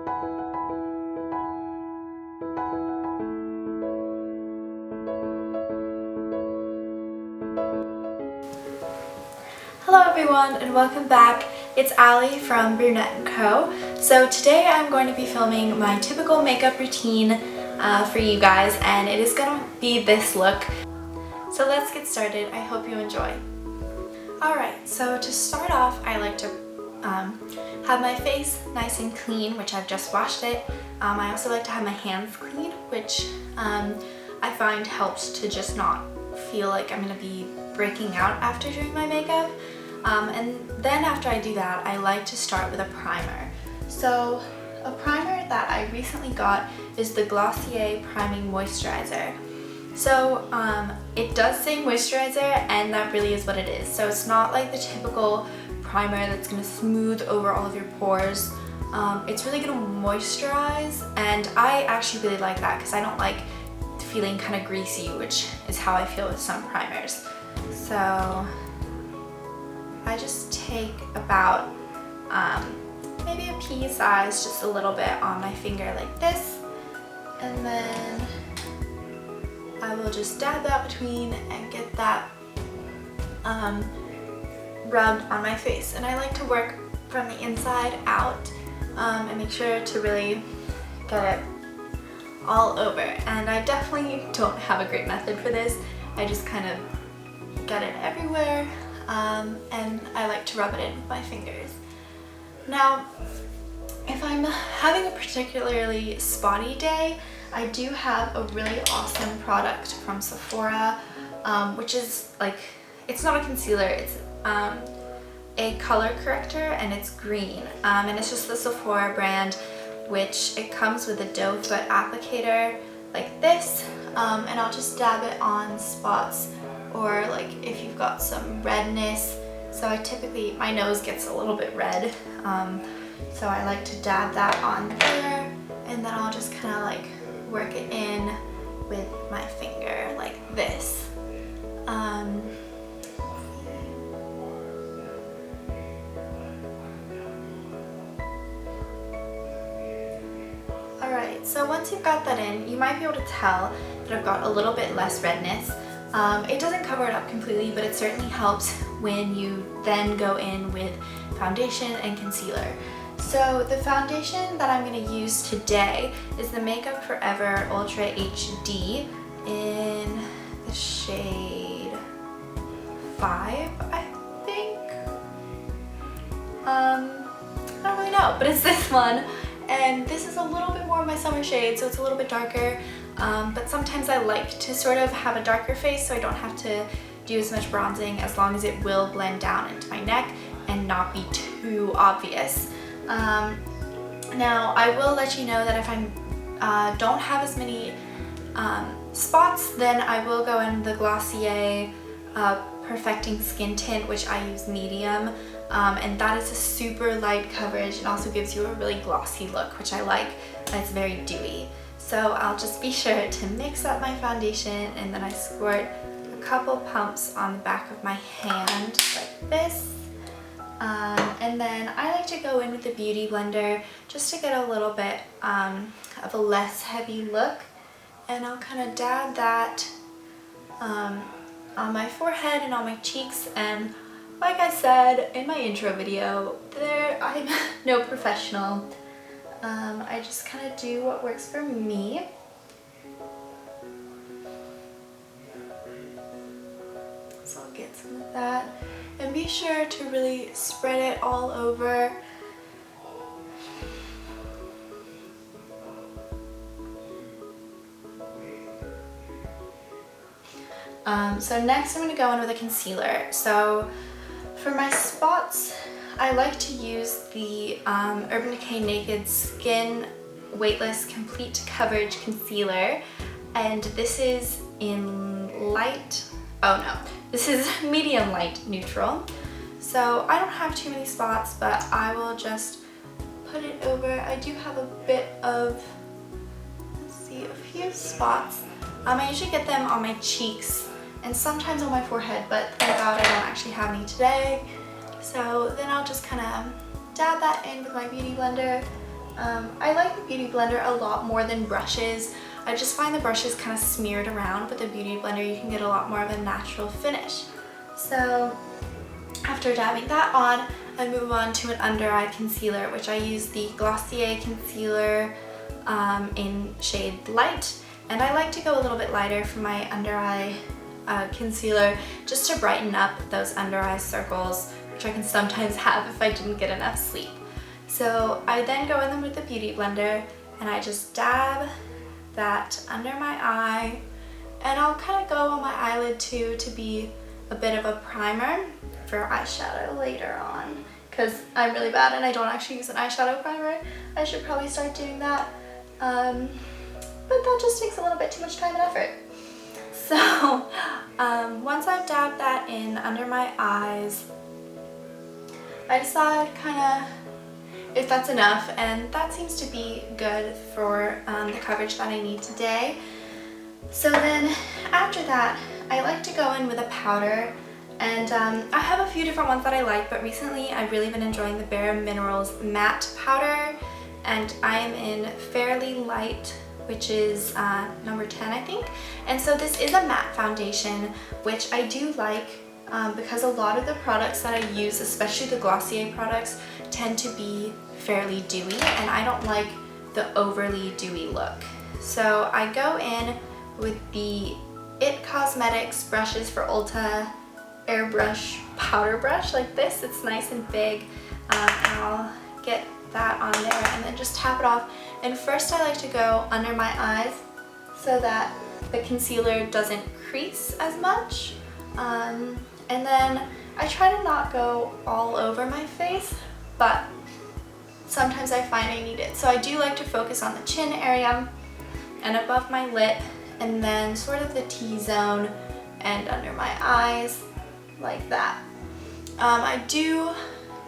Hello everyone and welcome back. It's Allie from Brunette & Co. So today I'm going to be filming my typical makeup routine for you guys, and it is going to be this look. So let's get started. I hope you enjoy. Alright, so to start off I like to have my face nice and clean, which I've just washed it. I also like to have my hands clean, which I find helps to just not feel like I'm going to be breaking out after doing my makeup. And then after I do that, I like to start with a primer. So a primer that I recently got is the Glossier Priming Moisturizer. So it does say moisturizer, and that really is what it is. So it's not like the typical primer that's going to smooth over all of your pores. It's really going to moisturize, and I actually really like that because I don't like feeling kind of greasy, which is how I feel with some primers. So I just take about maybe a pea size, just a little bit on my finger like this, and then I will just dab that between and get that rubbed on my face. And I like to work from the inside out and make sure to really get it all over. And I definitely don't have a great method for this. I just kind of get it everywhere. And I like to rub it in with my fingers. Now, if I'm having a particularly spotty day, I do have a really awesome product from Sephora, which is like, it's not a concealer, it's a color corrector, and it's green. And it's just the Sephora brand, which it comes with a doe foot applicator like this, and I'll just dab it on spots, or like if you've got some redness. So I typically, my nose gets a little bit red, so I like to dab that on there, and then I'll just kind of like work it in with my finger like this. Alright, so once you've got that in, you might be able to tell that I've got a little bit less redness. It doesn't cover it up completely, but it certainly helps when you then go in with foundation and concealer. So the foundation that I'm going to use today is the Makeup Forever Ultra HD in the shade 5, I think. I don't really know, but it's this one. And this is a little bit more of my summer shade, so it's a little bit darker. But sometimes I like to sort of have a darker face so I don't have to do as much bronzing, as long as it will blend down into my neck and not be too obvious. Now I will let you know that if I don't have as many spots, then I will go in the Glossier Perfecting Skin Tint, which I use medium, and that is a super light coverage. It also gives you a really glossy look, which I like, and it's very dewy. So I'll just be sure to mix up my foundation, and then I squirt a couple pumps on the back of my hand like this. And then I like to go in with the Beauty Blender just to get a little bit of a less heavy look. And I'll kind of dab that on my forehead and on my cheeks. And like I said in my intro video, I'm no professional. I just kind of do what works for me. So I'll get some of that. And be sure to really spread it all over. So next I'm going to go in with a concealer. So for my spots, I like to use the Urban Decay Naked Skin Weightless Complete Coverage Concealer, and this is in light, this is medium light neutral. So I don't have too many spots, but I will just put it over. I do have a bit of, let's see, a few spots. I usually get them on my cheeks and sometimes on my forehead, but thank God I don't actually have any today. So then I'll just kind of dab that in with my Beauty Blender, I like the Beauty Blender a lot more than brushes. I just find the brushes kind of smeared around, but the Beauty Blender you can get a lot more of a natural finish. So after dabbing that on, I move on to an under eye concealer, which I use the Glossier concealer in shade Light, and I like to go a little bit lighter for my under eye concealer just to brighten up those under eye circles, which I can sometimes have if I didn't get enough sleep. So I then go in them with the Beauty Blender and I just dab that under my eye, and I'll kind of go on my eyelid too to be a bit of a primer for eyeshadow later on, because I'm really bad and I don't actually use an eyeshadow primer. I should probably start doing that, but that just takes a little bit too much time and effort. So once I've dabbed that in under my eyes, I decide kind of if that's enough, and that seems to be good for the coverage that I need today. So then after that, I like to go in with a powder, and I have a few different ones that I like, but recently I've really been enjoying the Bare Minerals matte powder, and I am in Fairly Light, which is number 10 I think. And so this is a matte foundation, which I do like because a lot of the products that I use, especially the Glossier products, tend to be fairly dewy, and I don't like the overly dewy look. So I go in with the It Cosmetics brushes for Ulta airbrush powder brush like this. It's nice and big, and I'll get that on there and then just tap it off. And first I like to go under my eyes so that the concealer doesn't crease as much, and then I try to not go all over my face, but sometimes I find I need it. So I do like to focus on the chin area and above my lip, and then sort of the T-zone and under my eyes like that. I do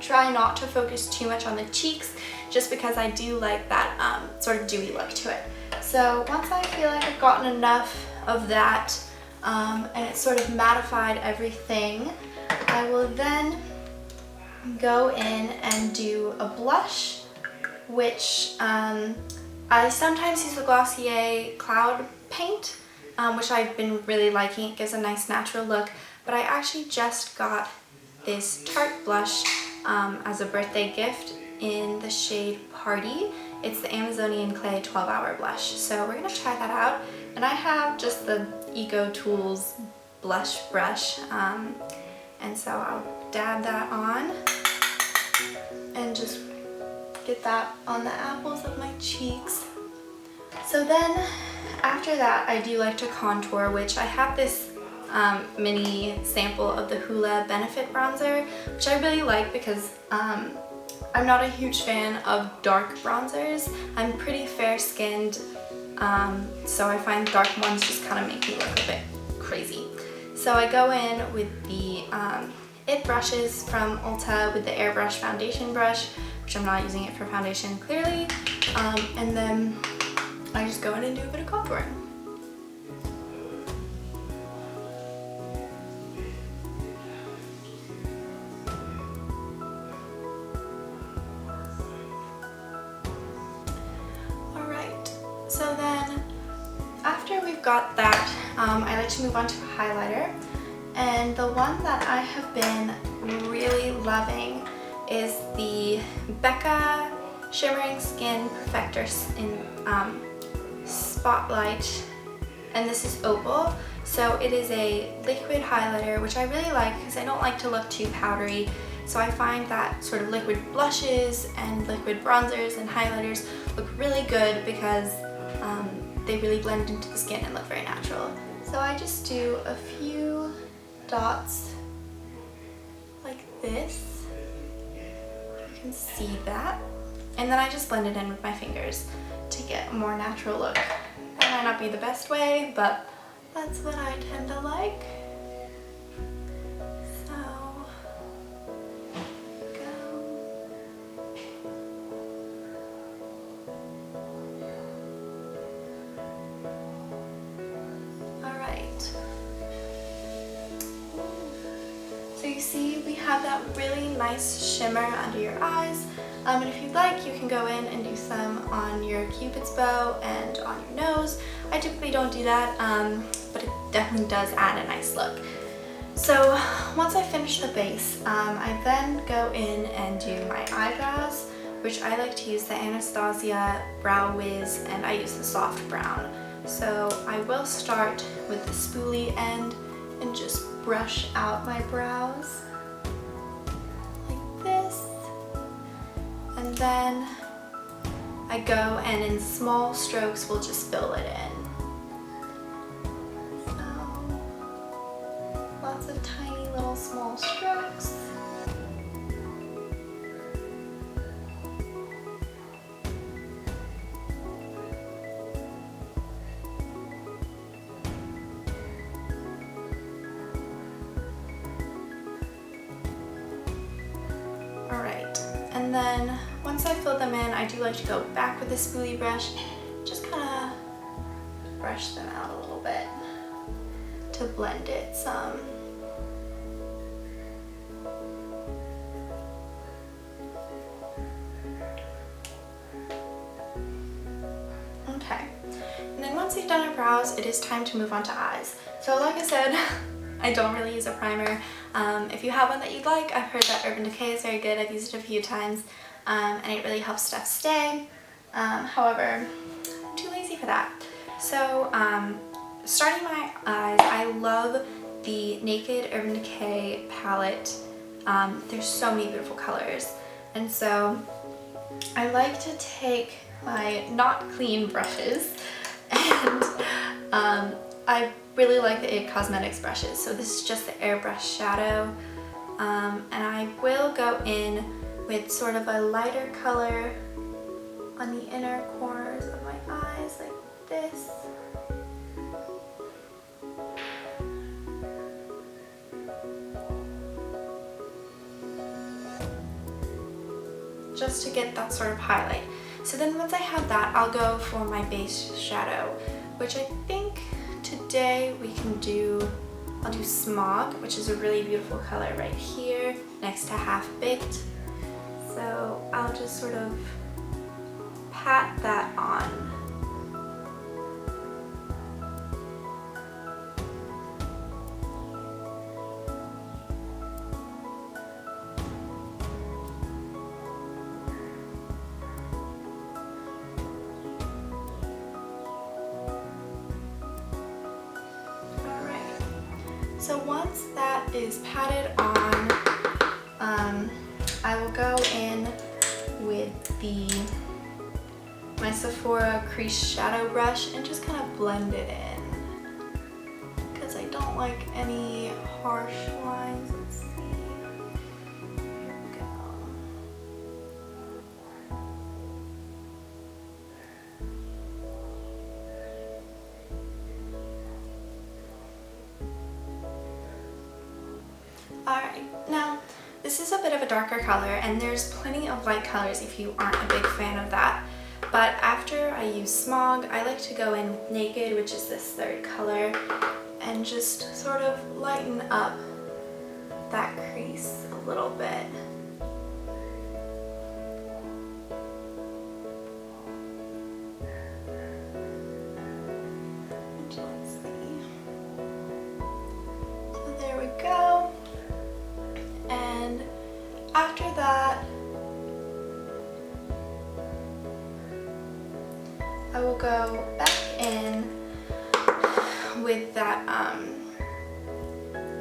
try not to focus too much on the cheeks just because I do like that sort of dewy look to it. So once I feel like I've gotten enough of that and it's sort of mattified everything, I will then go in and do a blush, which I sometimes use the Glossier Cloud Paint, which I've been really liking. It gives a nice natural look, but I actually just got this Tarte blush as a birthday gift in the shade Party. It's the Amazonian Clay 12-Hour Blush. So we're gonna try that out. And I have just the Eco Tools blush brush, and so I'll dab that on and just get that on the apples of my cheeks. So then after that, I do like to contour, which I have this mini sample of the Hoola Benefit Bronzer, which I really like because I'm not a huge fan of dark bronzers. I'm pretty fair-skinned, so I find dark ones just kind of make me look a bit crazy. So I go in with the It brushes from Ulta with the Airbrush Foundation Brush, which I'm not using it for foundation clearly, and then I just go in and do a bit of contouring. Alright, so then after we've got that, I like to move on to a highlighter, and the one that I have been really loving is the Becca Shimmering Skin Perfector in Spotlight, and this is Opal. So it is a liquid highlighter, which I really like because I don't like to look too powdery. So I find that sort of liquid blushes and liquid bronzers and highlighters look really good because they really blend into the skin and look very natural. So I just do a few dots like this. You can see that. And then I just blend it in with my fingers to get a more natural look. That might not be the best way, but that's what I tend to like. So, go. Alright. So you see we have that really nice shimmer under your eyes. And if you'd like, you can go in and do some on your cupid's bow and on your nose. I typically don't do that, but it definitely does add a nice look. So once I finish the base, I then go in and do my eyebrows, which I like to use the Anastasia Brow Wiz, and I use the soft brown. So I will start with the spoolie end and just brush out my brows like this. And then I go and in small strokes we'll just fill it in. So lots of tiny little small strokes. Alright, and then once I fill them in, I do like to go back with the spoolie brush, just kind of brush them out a little bit to blend it some. Okay, and then once you've done your brows, it is time to move on to eyes. So like I said, I don't really use a primer. If you have one that you'd like, I've heard that Urban Decay is very good. I've used it a few times, and it really helps stuff stay. However, I'm too lazy for that. So starting my eyes, I love the Naked Urban Decay palette. There's so many beautiful colors, and so I like to take my not clean brushes, and I really like the IT Cosmetics brushes. So this is just the airbrush shadow, and I will go in with sort of a lighter color on the inner corners of my eyes like this. Just to get that sort of highlight. So then once I have that, I'll go for my base shadow, which I think today we can do, I'll do Smog, which is a really beautiful color right here next to Half Baked. So I'll just sort of pat that on. So once that is patted on, I will go in with my Sephora Crease Shadow Brush and just kind of blend it in, because I don't like any harsh lines. Let's see. Here we go. Alright, now this is a bit of a darker color, and there's plenty of light colors if you aren't a big fan of that. But after I use Smog, I like to go in with Naked, which is this third color, and just sort of lighten up that crease a little bit. Let's see. So there we go. And after that, I will go back in with that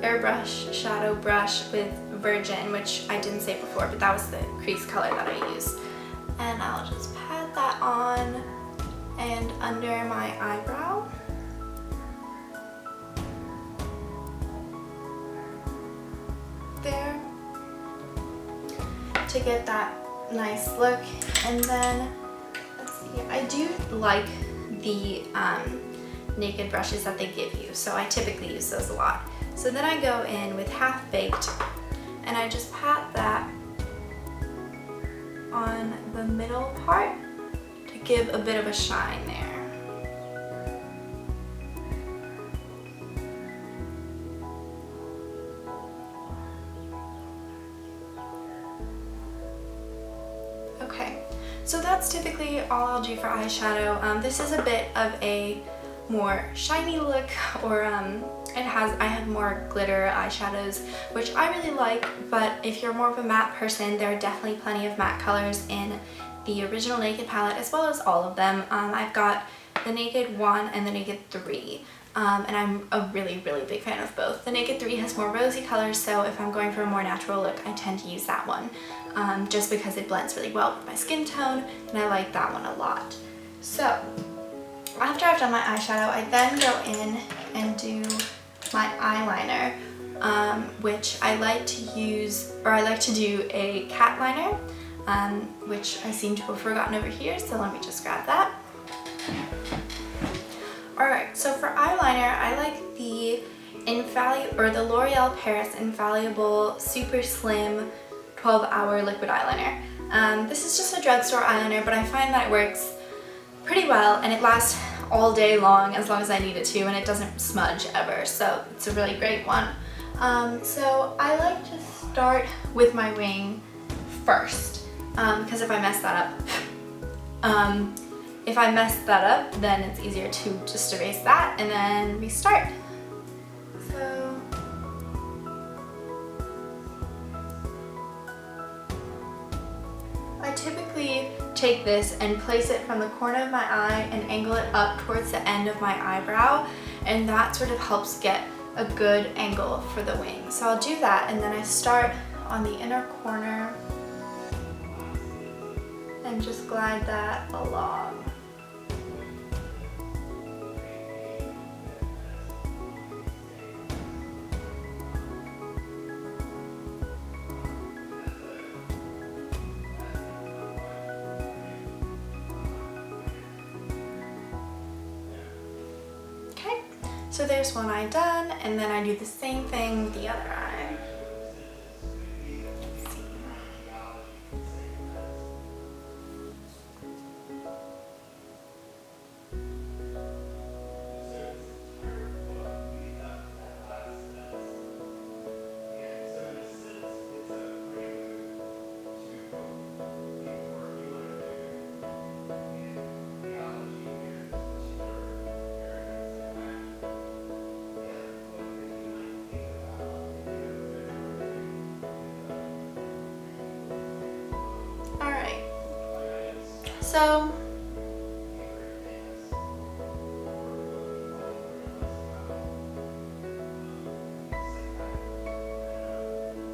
airbrush shadow brush with Virgin, which I didn't say before, but that was the crease color that I used. And I'll just pat that on and under my eyebrow. There, to get that nice look. And then let's see, I do like the Naked brushes that they give you, so I typically use those a lot. So then I go in with Half Baked and I just pat that on the middle part to give a bit of a shine there. So that's typically all I'll do for eyeshadow. This is a bit of a more shiny look, or I have more glitter eyeshadows, which I really like, but if you're more of a matte person, there are definitely plenty of matte colors in the original Naked palette, as well as all of them. I've got the Naked 1 and the Naked 3. And I'm a really big fan of both. The Naked 3 has more rosy colors, so if I'm going for a more natural look, I tend to use that one, just because it blends really well with my skin tone, and I like that one a lot. So after I've done my eyeshadow, I then go in and do my eyeliner, which I like to use, or I like to do a cat liner, which I seem to have forgotten over here, so let me just grab that. Alright, so for eyeliner, I like the L'Oreal Paris Infallible Super Slim 12-Hour Liquid Eyeliner. This is just a drugstore eyeliner, but I find that it works pretty well, and it lasts all day long as I need it to, and it doesn't smudge ever, so it's a really great one. So I like to start with my wing first, because if I mess that up, then it's easier to just erase that and then restart. So I typically take this and place it from the corner of my eye and angle it up towards the end of my eyebrow, and that sort of helps get a good angle for the wing. So I'll do that, and then I start on the inner corner and just glide that along. So there's one eye done, and then I do the same thing with the other eye. Let's see. So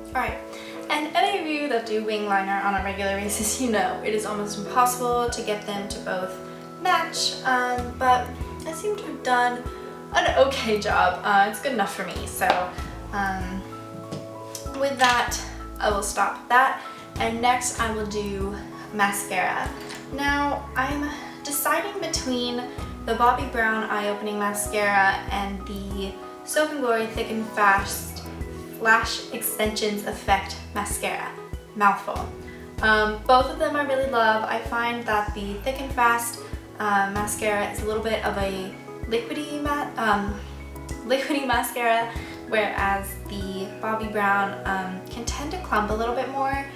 alright, and any of you that do wing liner on a regular basis, you know it is almost impossible to get them to both match, but I seem to have done an okay job. It's good enough for me, so with that I will stop that, and next I will do mascara. Now, I'm deciding between the Bobbi Brown Eye Opening Mascara and the Soap & Glory Thick and Fast Lash Extensions Effect Mascara. Mouthful. Both of them I really love. I find that the Thick and Fast mascara is a little bit of a liquidy mascara, whereas the Bobbi Brown can tend to clump a little bit more,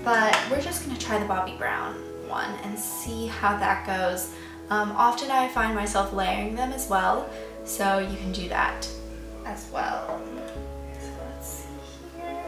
but we're just going to try the Bobbi Brown one and see how that goes. Often I find myself layering them as well, so you can do that as well. So let's see here.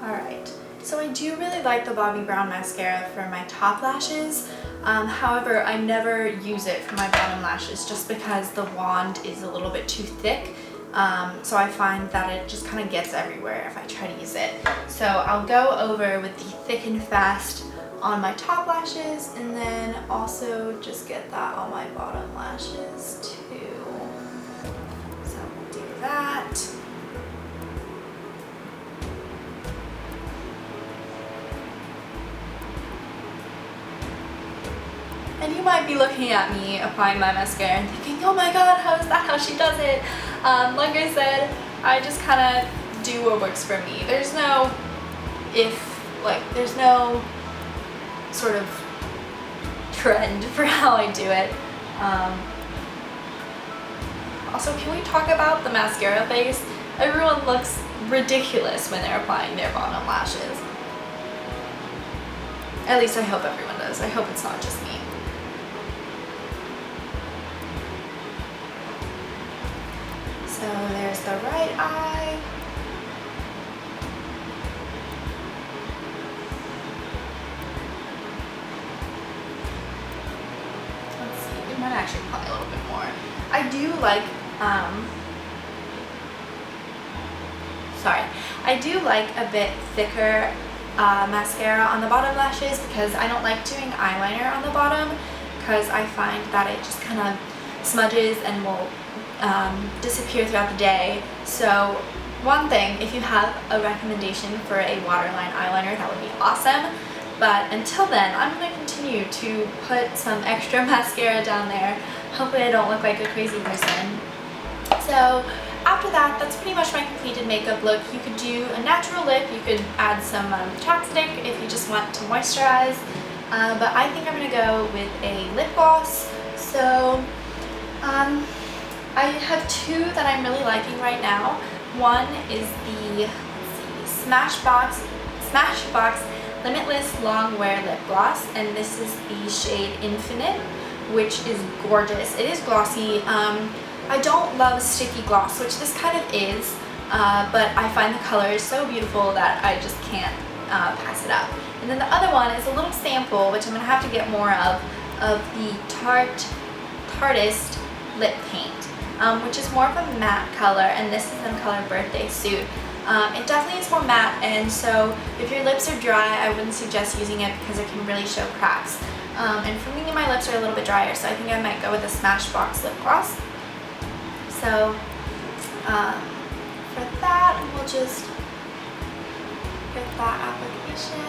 Alright, so I do really like the Bobbi Brown mascara for my top lashes. However, I never use it for my bottom lashes just because the wand is a little bit too thick. So I find that it just kind of gets everywhere if I try to use it. So I'll go over with the Thick and Fast on my top lashes, and then also just get that on my bottom lashes too. So we'll do that. And you might be looking at me applying my mascara and thinking, oh my god, how is that how she does it? Like I said, I just kind of do what works for me. There's no there's no sort of trend for how I do it. Also, can we talk about the mascara face? Everyone looks ridiculous when they're applying their bottom lashes. At least I hope everyone does. I hope it's not just me. So there's the right eye. Let's see, we might actually apply a little bit more. I do like, I do like a bit thicker mascara on the bottom lashes because I don't like doing eyeliner on the bottom because I find that it just kind of smudges and will disappear throughout the day. So one thing, if you have a recommendation for a waterline eyeliner, that would be awesome. But until then, I'm going to continue to put some extra mascara down there. Hopefully I don't look like a crazy person. So after that, that's pretty much my completed makeup look. You could do a natural lip, you could add some chapstick if you just want to moisturize. But I think I'm going to go with a lip gloss. So I have two that I'm really liking right now. One is the Smashbox Limitless Long Wear Lip Gloss, and this is the shade Infinite, which is gorgeous. It is glossy. I don't love sticky gloss, which this kind of is, but I find the color is so beautiful that I just can't pass it up. And then the other one is a little sample, which I'm going to have to get more of the Tartist Lip Paint, which is more of a matte color, and this is in color Birthday Suit. It definitely is more matte, and so if your lips are dry, I wouldn't suggest using it because it can really show cracks. And for me, my lips are a little bit drier, so I think I might go with a Smashbox lip gloss. So for that, we'll just get that application.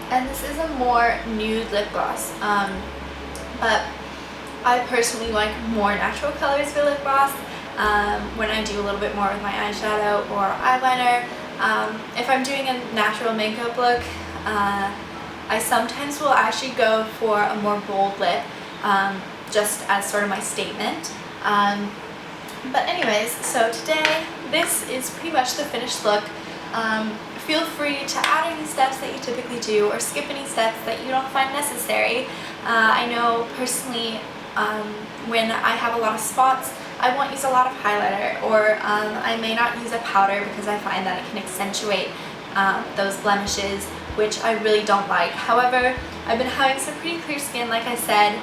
And this is a more nude lip gloss, but I personally like more natural colors for lip gloss when I do a little bit more with my eyeshadow or eyeliner. If I'm doing a natural makeup look, I sometimes will actually go for a more bold lip, just as sort of my statement. But anyways, so today, this is pretty much the finished look. Feel free to add any steps that you typically do or skip any steps that you don't find necessary. I know personally when I have a lot of spots, I won't use a lot of highlighter, or I may not use a powder because I find that it can accentuate those blemishes, which I really don't like. However, I've been having some pretty clear skin, like I said,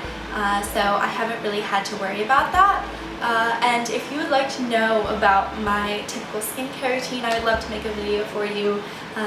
so I haven't really had to worry about that. And if you would like to know about my typical skincare routine, I would love to make a video for you,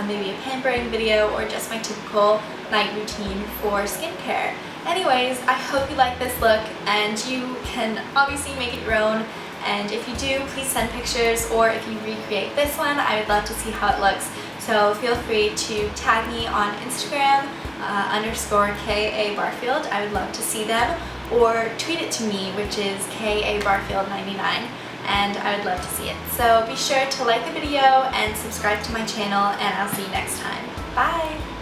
maybe a pampering video or just my typical night routine for skincare. Anyways, I hope you like this look, and you can obviously make it your own. And if you do, please send pictures, or if you recreate this one, I would love to see how it looks. So feel free to tag me on Instagram, _KA Barfield. I would love to see them. Or tweet it to me, which is KABarfield99, and I would love to see it. So be sure to like the video and subscribe to my channel, and I'll see you next time. Bye!